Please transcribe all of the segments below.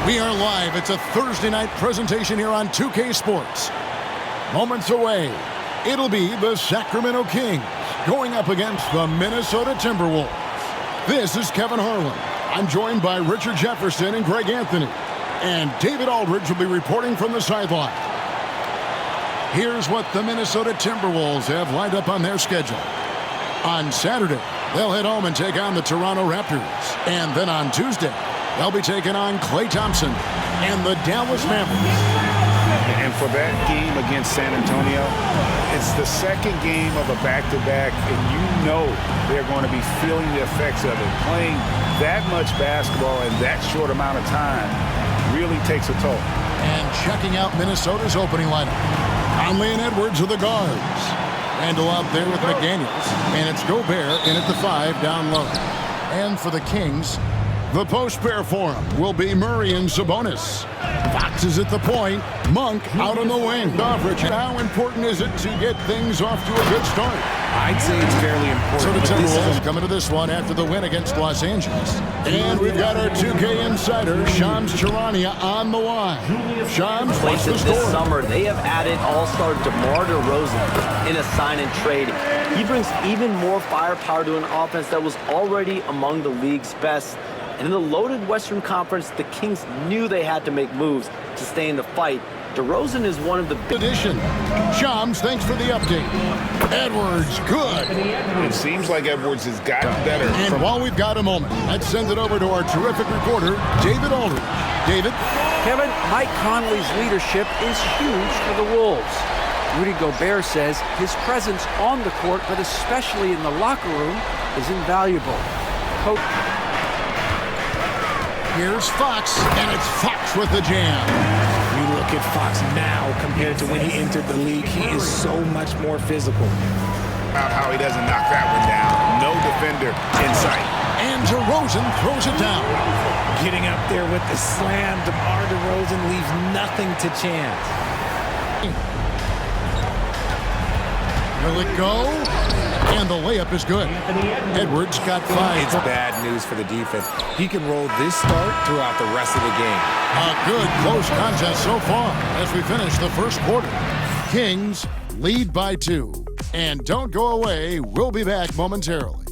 We are live. It's a Thursday night presentation here on 2K Sports. Moments away, it'll be the Sacramento Kings going up against the Minnesota Timberwolves. This is Kevin Harlan. I'm joined by Richard Jefferson and Greg Anthony. And David Aldridge will be reporting from the sideline. Here's what the Minnesota Timberwolves have lined up on their schedule. On Saturday, they'll head home and take on the Toronto Raptors. And then on Tuesday, they'll be taking on Klay Thompson and the Dallas Mavericks. And for that game against San Antonio, it's the second game of a back-to-back, and you know they're going to be feeling the effects of it. Playing that much basketball in that short amount of time really takes a toll. And checking out Minnesota's opening lineup. Conley and Edwards are the guards. Randall out there with McDaniels. And it's Gobert in at the 5 down low. And for the Kings, the post pair for him will be Murray and Sabonis. Fox is at the point. Monk out on the wing. Richard, how important is it to get things off to a good start? I'd say it's fairly important. So the Timberwolves coming to this one after the win against Los Angeles. And we've got our 2K insider, Shams Charania, on the line. Shams, what's the score? This summer, they have added all-star DeMar DeRozan in a sign and trade. He brings even more firepower to an offense that was already among the league's best. And in the loaded Western Conference, the Kings knew they had to make moves to stay in the fight. DeRozan is one of the big addition. Shams, thanks for the update. Edwards, good. It seems like Edwards has gotten better. And while we've got a moment, let's send it over to our terrific reporter, David Aldridge. David? Kevin, Mike Conley's leadership is huge for the Wolves. Rudy Gobert says his presence on the court, but especially in the locker room, is invaluable. Here's Fox, and it's Fox with the jam. You look at Fox now compared to when he entered the league, he is so much more physical. How he doesn't knock that one down. No defender in sight. And DeRozan throws it down. Getting up there with the slam, DeMar DeRozan leaves nothing to chance. Will it go? And the layup is good. Edwards got 5. It's bad news for the defense. He can roll this start throughout the rest of the game. A good close contest so far as we finish the first quarter. Kings lead by 2. And don't go away. We'll be back momentarily.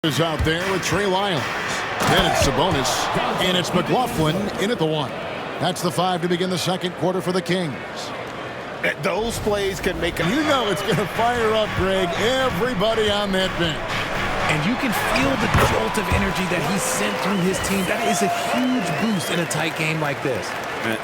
Is out there with Trey Lyles. Then it's Sabonis, and it's McLaughlin in at the 1. That's the 5 to begin the second quarter for the Kings. Those plays can make a... You know it's going to fire up, Greg, everybody on that bench. And you can feel the jolt of energy that he sent through his team. That is a huge boost in a tight game like this.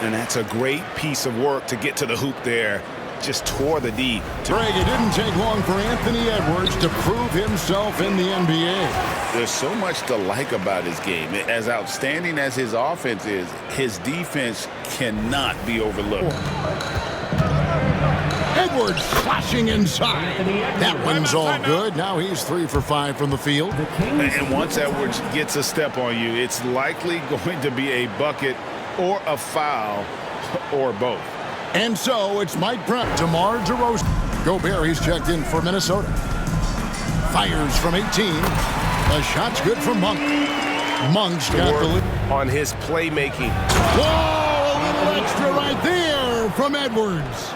And that's a great piece of work to get to the hoop there. Just tore the D. Greg, it didn't take long for Anthony Edwards to prove himself in the NBA. There's so much to like about his game. As outstanding as his offense is, his defense cannot be overlooked. Edwards slashing inside. That one's all good. Now he's 3 for 5 from the field. And once Edwards gets a step on you, it's likely going to be a bucket or a foul or both. And so it's Mike Brown, DeMar DeRozan. Gobert, he's checked in for Minnesota. Fires from 18. The shot's good from Monk. Monk's got the lead. On his playmaking. Whoa, a little extra right there from Edwards.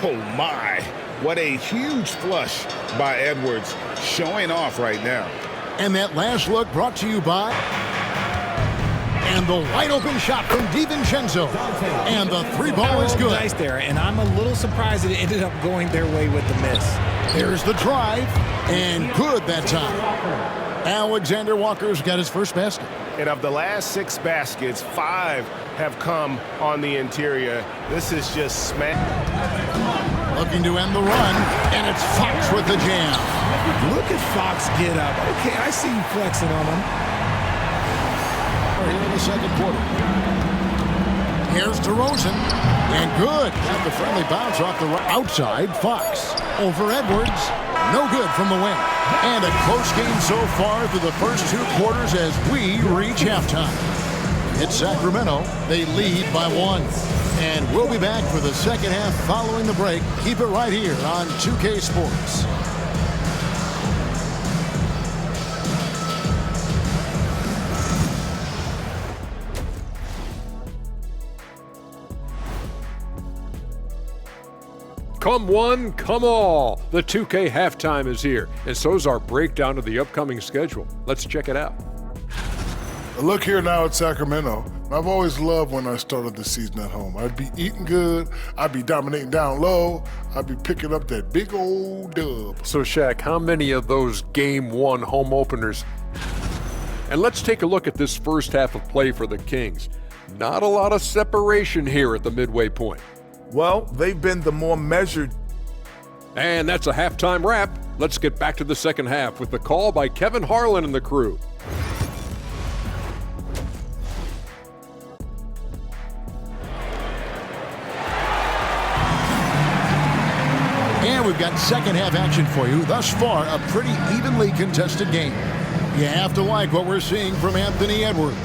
Oh, my. What a huge flush by Edwards, showing off right now. And that last look brought to you by... And the wide-open shot from DiVincenzo. And the 3 ball is good. Nice there, and I'm a little surprised it ended up going their way with the miss. There's the drive, and good that time. Alexander Walker's got his first basket. And of the last 6 baskets, 5 have come on the interior. This is just smack. Looking to end the run, and it's Fox with the jam. Look at Fox get up. Okay, I see you flexing on him. Here in the second quarter. Here's DeRozan, and good. Got the friendly bounce off the right. Outside, Fox. Over Edwards. No good from the wing. And a close game so far through the first 2 quarters as we reach halftime. It's Sacramento. They lead by 1. And we'll be back for the second half following the break. Keep it right here on 2K Sports. Come one, come all. The 2K halftime is here, and so is our breakdown of the upcoming schedule. Let's check it out. Look here now at Sacramento. I've always loved when I started the season at home. I'd be eating good, I'd be dominating down low, I'd be picking up that big old dub. So, Shaq, how many of those Game 1 home openers? And let's take a look at this first half of play for the Kings. Not a lot of separation here at the midway point. Well, they've been the more measured. And that's a halftime wrap. Let's get back to the second half with the call by Kevin Harlan and the crew. And we've got second half action for you. Thus far, a pretty evenly contested game. You have to like what we're seeing from Anthony Edwards.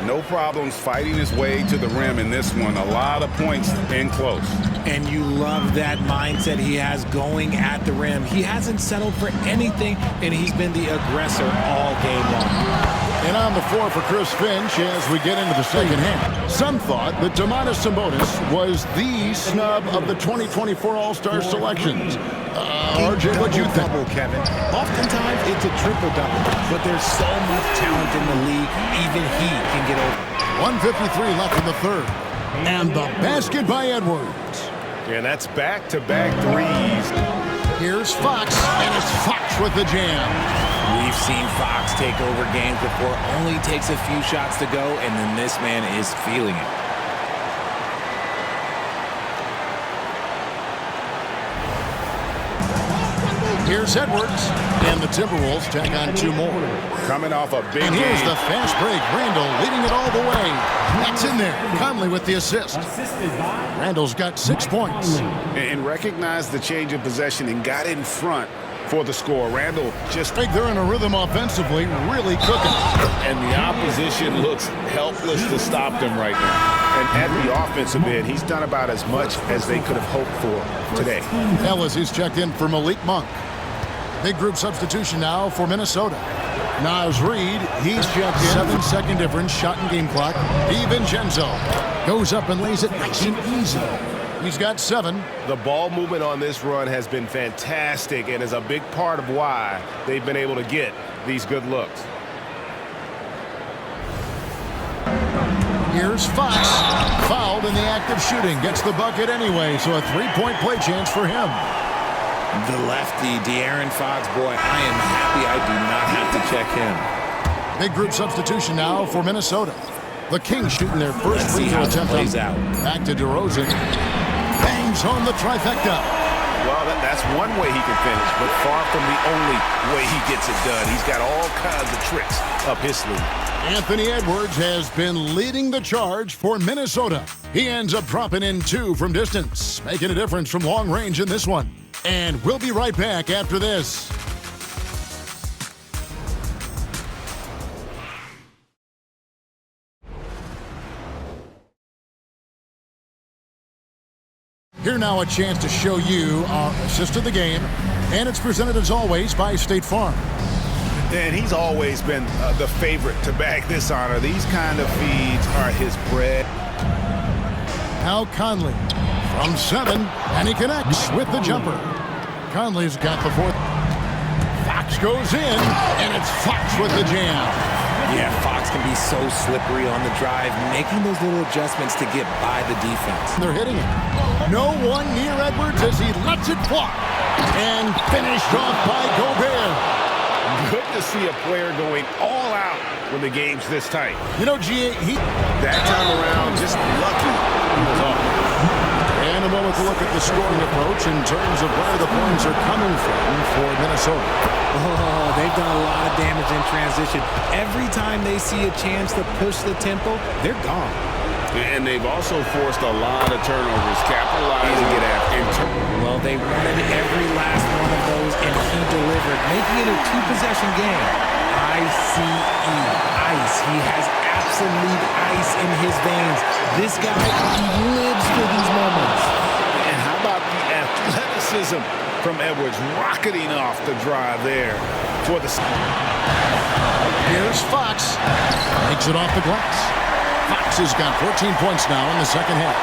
No problems fighting his way to the rim in this one. A lot of points and close. And you love that mindset he has going at the rim. He hasn't settled for anything, and he's been the aggressor all game long. And on the floor for Chris Finch as we get into the second half. Some thought that Domantas Sabonis was the snub of the 2024 All-Star selections. RJ, what'd you think? Kevin. Oftentimes, it's a triple-double, but there's so much talent in the league, even he can get over. 1:53 left in the third. And the basket by Edwards. And that's back-to-back threes. Here's Fox, and it's Fox with the jam. We've seen Fox take over games before. Only takes a few shots to go, and then this man is feeling it. Here's Edwards, and the Timberwolves tack on 2 more. Coming off a big And here's game. the fast break. Randall leading it all the way. That's in there. Conley with the assist. Randall's got 6 points. And recognized the change of possession and got in front for the score. Randall just... I think they're in a rhythm offensively, really cooking. And the opposition looks helpless to stop them right now. And at the offensive end, he's done about as much as they could have hoped for today. Ellis is checked in for Malik Monk. Big group substitution now for Minnesota. Naz Reid, he's checked in. 7-second difference, shot and game clock. DiVincenzo goes up and lays it nice and easy. He's got 7. The ball movement on this run has been fantastic and is a big part of why they've been able to get these good looks. Here's Fox. Fouled in the act of shooting. Gets the bucket anyway, so a 3-point play chance for him. The lefty, De'Aaron Fox, boy, I am happy I do not have to check him. Big group substitution now for Minnesota. The Kings shooting their first Let's see free throw how it attempt. plays out. Back to DeRozan. Bangs home the trifecta. Well, that's one way he can finish, but far from the only way he gets it done. He's got all kinds of tricks up his sleeve. Anthony Edwards has been leading the charge for Minnesota. He ends up dropping in 2 from distance, making a difference from long range in this one. And we'll be right back after this. Here now a chance to show you our assist of the game. And it's presented as always by State Farm. And he's always been the favorite to bag this honor. These kind of feeds are his bread. Now Conley from 7, and he connects with the jumper. Conley's got the 4th. Fox goes in, and it's Fox with the jam. Yeah, Fox can be so slippery on the drive, making those little adjustments to get by the defense. They're hitting it. No one near Edwards as he lets it fly. And finished off by Gobert. Good to see a player going all out when the game's this tight. You know, G.A., That time around, just lucky he was off. And a moment to look at the scoring approach in terms of where the points are coming from for Minnesota. Oh, they've done a lot of damage in transition. Every time they see a chance to push the tempo, they're gone. And they've also forced a lot of turnovers, capitalizing it after. Well, they wanted every last one of those, and he delivered, making it a 2-possession game. ICE. ice. He has absolute ice in his veins. This guy, he lives for these moments. And how about the athleticism from Edwards rocketing off the drive there for the... Here's Fox. Makes it off the glass. Fox has got 14 points now in the second half.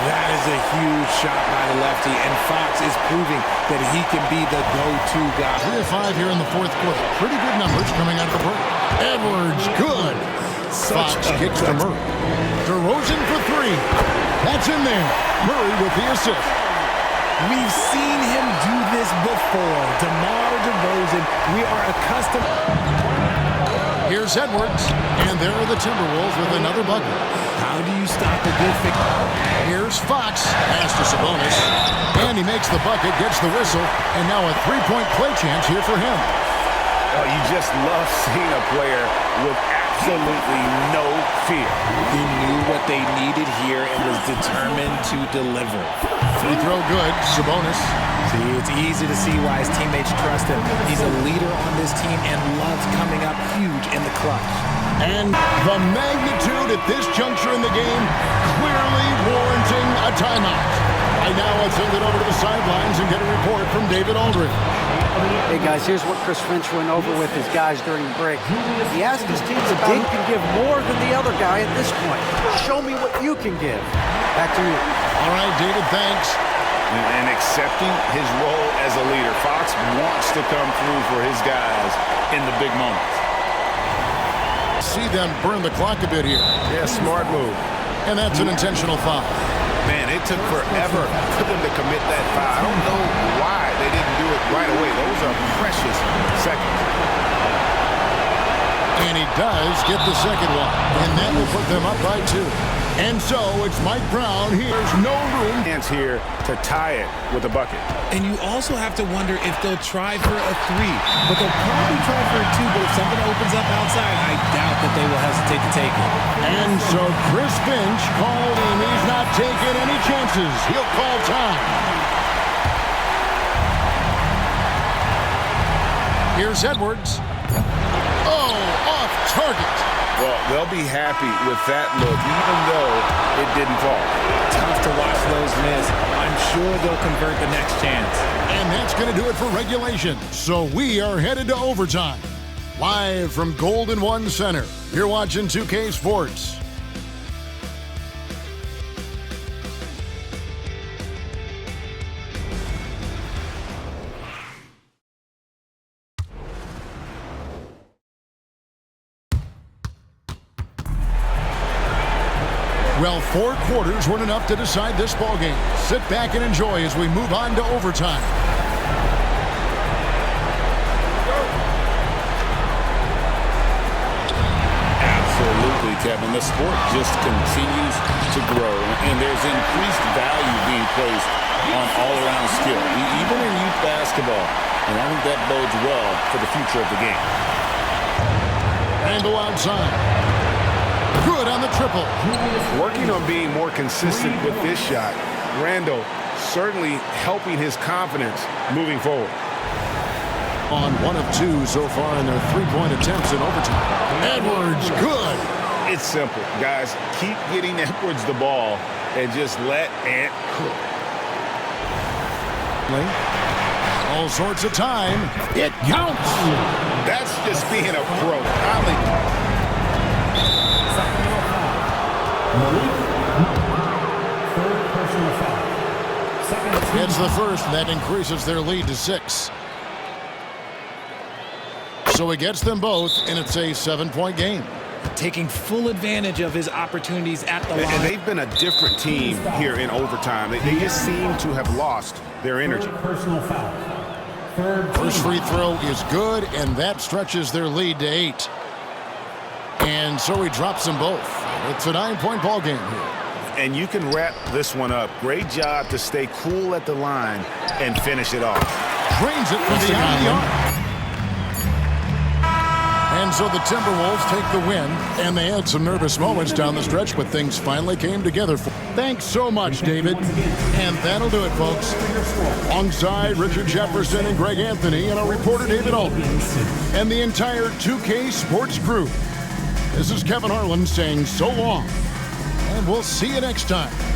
That is a huge shot by the lefty, and Fox is proving that he can be the go-to guy. 3 of 5 here in the fourth quarter. Pretty good numbers coming out of the break. Edwards, good. Fox kicks to Murray. DeRozan for 3. That's in there. Murray with the assist. We've seen him do this before. DeMar DeRozan, we are accustomed. Here's Edwards, and there are the Timberwolves with another bucket. How do you stop a good fix? Here's Fox, pass to Sabonis, and he makes the bucket, gets the whistle, and now a three-point play chance here for him. Oh, you just love seeing a player with absolutely no fear. He knew what they needed here and was determined to deliver. Free throw good, Sabonis. See, it's easy to see why his teammates trust him. He's a leader on this team and loves coming up huge in the clutch. And the magnitude at this juncture in the game clearly warranting a timeout. Right now, let's send it over to the sidelines and get a report from David Aldridge. Hey guys, here's what Chris Finch went over with his guys during the break. He asked his team to dig can give more than the other guy at this point. Show me what you can give. Back to you. All right, David, thanks. And accepting his role as a leader. Fox wants to come through for his guys in the big moments. See them burn the clock a bit here. Yeah, smart move. And that's an intentional foul. Man, it took forever for them to commit that foul. I don't know why they didn't do it right away. Those are precious seconds. And he does get the second one. And that will put them up by 2. And so it's Mike Brown. Here's no room. Chance here to tie it with a bucket. And you also have to wonder if they'll try for a 3. But they'll probably try for a 2. But if something opens up outside, I doubt that they will hesitate to take it. And so Chris Finch called him. He's not taking any chances. He'll call time. Here's Edwards. Oh, off target. Well, they'll be happy with that look, even though it didn't fall. Tough to watch those miss. I'm sure they'll convert the next chance. And that's going to do it for regulation. So we are headed to overtime. Live from Golden One Center, you're watching 2K Sports. Well, 4 quarters weren't enough to decide this ballgame. Sit back and enjoy as we move on to overtime. Absolutely, Kevin. The sport just continues to grow, and there's increased value being placed on all-around skill, even in youth basketball. And I think that bodes well for the future of the game. Randall outside. Good on the triple. Working on being more consistent with this shot. Randall certainly helping his confidence moving forward. On 1 of 2 so far in their 3-point attempts in overtime. Edwards, good. It's simple, guys. Keep getting Edwards the ball and just let Ant cook. All sorts of time. It counts. That's just being a pro. It's the first, and that increases their lead to 6. So he gets them both, and it's a 7-point game. Taking full advantage of his opportunities at the line. And they've been a different team here in overtime. They just seem to have lost their energy. Personal foul. First free throw is good, and that stretches their lead to 8. And so he drops them both. It's a 9-point ball game here. And you can wrap this one up. Great job to stay cool at the line and finish it off. Drains it from beyond the arc. And so the Timberwolves take the win, and they had some nervous moments down the stretch, but things finally came together. Thanks so much, David. And that'll do it, folks. Alongside Richard Jefferson and Greg Anthony and our reporter David Aldridge and the entire 2K Sports crew, This is Kevin Harlan saying so long, and we'll see you next time